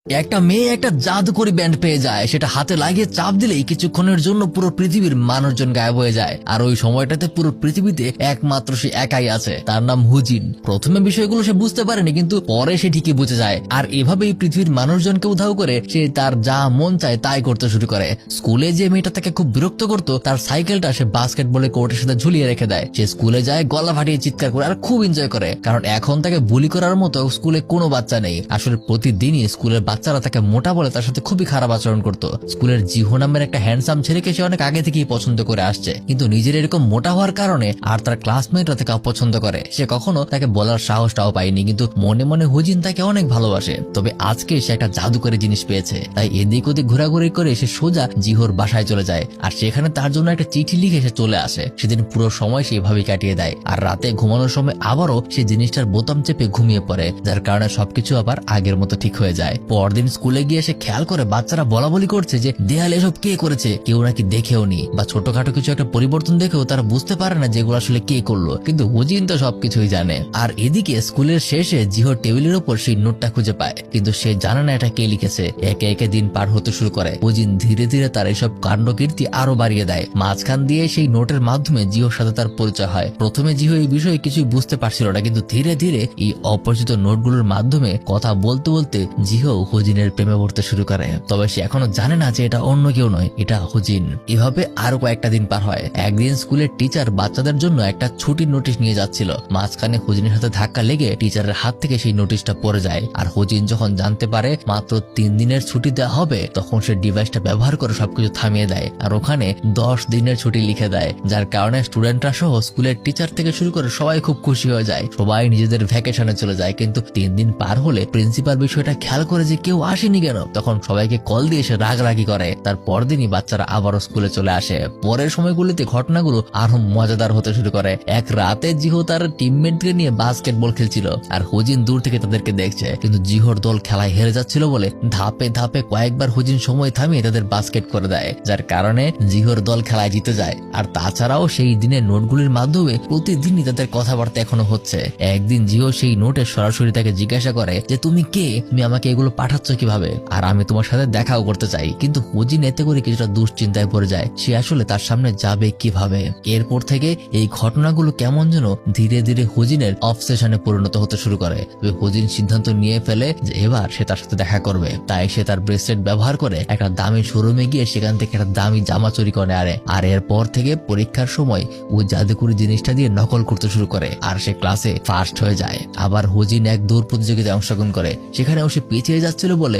একটা মেয়ে একটা জাদুকরি ব্যান্ড পেয়ে যায়, সেটা হাতে লাগিয়ে চাপ দিলেই কিছুক্ষণের জন্য পুরো পৃথিবীর মানুষজন গায়েব হয়ে যায়। আর ওই সময়টাতে পুরো পৃথিবীতে একমাত্র সে একাই আছে, তার নাম হুজিন। প্রথমে বিষয়গুলো সে বুঝতে পারেনি, কিন্তু পরে সে ঠিকই বুঝে যায়। আর এভাবেই পৃথিবীর মানুষজনকে উধাও করে সে তার যা মন চায় তাই করতে শুরু করে। স্কুলে যে মেয়েটা তাকে খুব বিরক্ত করতো, তার সাইকেলটা সে বাস্কেটবলের কোর্টের সাথে ঝুলিয়ে রেখে দেয়। সে স্কুলে যায় গলা ফাটিয়ে চিৎকার করে আর খুব এনজয় করে, কারণ এখন তাকে বুলি করার মতো স্কুলে কোনো বাচ্চা নেই। আসলে প্রতিদিনই স্কুলের বাচ্চারা তাকে মোটা বলে তার সাথে খুবই খারাপ আচরণ করতো। স্কুলের জিহো নামের একটা হ্যান্ডসাম ছেলেকে সে অনেক আগে থেকেই পছন্দ করে আসছে, কিন্তু নিজের এরকম মোটা হওয়ার কারণে আর তার ক্লাসমেটরা তাকে অপছন্দ করে। সে কখনো তাকে বলার সাহসটাও পায়নি, কিন্তু মনে মনে হুজিন তাকে অনেক ভালোবাসে। তবে আজকে সে একটা জাদুকরী জিনিস পেয়েছে, তাই এদিক ওদিক ঘোরাঘুরি করে সে সোজা জিহোর বাসায় চলে যায়। আর সেখানে তার জন্য একটা চিঠি লিখে সে চলে আসে। সেদিন পুরো সময় সে এভাবেই কাটিয়ে দেয়। আর রাতে ঘুমানোর সময় আবারও সে জিনিসটার বোতাম চেপে ঘুমিয়ে পড়ে, যার কারণে সবকিছু আবার আগের মতো ঠিক হয়ে যায়। পরদিন স্কুলে গিয়ে সে খেয়াল করে বাচ্চারা বলা বলি করছে যে দেয়ালে এসব কে করেছে, কেউ নাকি দেখেও নি, বা ছোটখাটো কিছু একটা পরিবর্তন দেখেও তারা বুঝতে পারে না যেগুলো আসলে কে করলো, কিন্তু হুজিন তো সবকিছুই জানে। আর এদিকে স্কুলের শেষে জিহোর টেবিলের উপর সেই নোটটা খুঁজে পায়, কিন্তু সে জানে না এটা কে লিখেছে। একে একে দিন পার হতে শুরু করে। হুজিন ধীরে ধীরে তার এইসব কাণ্ডকীর্তি আরো বাড়িয়ে দেয়। মাঝখান দিয়ে সেই নোটের মাধ্যমে জিহোর সাথে তার পরিচয় হয়। প্রথমে জিহো এই বিষয়ে কিছুই বুঝতে পারছিল না, কিন্তু ধীরে ধীরে এই অপরিচিত নোটগুলোর মাধ্যমে কথা বলতে বলতে জিহো হুজিনের প্রেমে পড়তে শুরু করে। তবে সে এখনো জানে না যে এটা অন্য কেউ নয়, এটা হুজিন। এভাবে আরো কয়েকটা দিন পার হয়। একদিন স্কুলের টিচার বাচ্চাদের জন্য একটা ছুটির নোটিশ নিয়ে যাচ্ছিল। মাঝখানে হুজিনের সাথে ধাক্কা লেগে টিচারের হাত থেকে সেই নোটিশটা পড়ে যায়। আর হুজিন যখন জানতে পারে মাত্র 3 দিনের ছুটি দেওয়া হবে, তখন সে ডিভাইসটা ব্যবহার করে সবকিছু থামিয়ে দেয় আর ওখানে 10 দিনের ছুটি লিখে দেয়, যার কারণে স্টুডেন্টরা সহ স্কুলের টিচার থেকে শুরু করে সবাই খুব খুশি হয়ে যায়। সবাই নিজেদের ভ্যাকেশনে চলে যায়। কিন্তু 3 দিন পার হলে প্রিন্সিপাল বিষয়টা খেয়াল করে যে কেউ আসেনি কেন, তখন সবাইকে কল দিয়ে সে রাগারাগি করে। তার পরদিনই বাচ্চারা আবারও স্কুলে চলে আসে। পরের সময়গুলিতে ঘটনাগুলো আরো মজাদার হতে শুরু করে। এক রাতে জিহো তার টিমমেটকে নিয়ে বাস্কেটবল খেলছিল, আর হুজিন দূর থেকে তাদেরকে দেখছে, কিন্তু জিহোর দল খেলায় হেরে যাচ্ছিল বলে ধাপে ধাপে কয়েকবার হুজিন সময় থামিয়ে তাদের বাস্কেট করে দেয়, যার কারণে জিহোর দল খেলায় জিতে যায়। আর তাছাড়াও সেই দিনের নোটগুলির মাধ্যমে প্রতিদিনই তাদের কথাবার্তা এখনো হচ্ছে। একদিন জিহো সেই নোটে সরাসরি তাকে জিজ্ঞাসা করে যে তুমি কে, তুমি আমাকে এগুলো পাঠাচ্ছ কিভাবে, আর আমি তোমার সাথে দেখাও করতে চাই। কিন্তু হুজিন এতে করে কিছুটা দুশ্চিন্তায় পড়ে যায়, সে আসলে তার সামনে যাবে কিভাবে। এরপর থেকে এই ঘটনাগুলো কেমন যেন ধীরে ধীরে হুজিনের অবসেশনে পরিণত হতে শুরু করে। তবে হুজিন সিদ্ধান্ত নিয়ে ফেলে যে এবার সে তার সাথে দেখা করবে। তাই সে তার ব্রেসলেট ব্যবহার করে একটা দামি শোরুমে গিয়ে সেখান থেকে একটা দামি জামা চুরি করে আনে। আর এরপর থেকে পরীক্ষার সময় ও জাদুকরি জিনিসটা দিয়ে নকল করতে শুরু করে, আর সে ক্লাসে ফার্স্ট হয়ে যায়। আবার হুজিন এক দৌড় প্রতিযোগিতায় অংশগ্রহণ করে, সেখানেও সে পিছিয়ে যাচ্ছিল বলে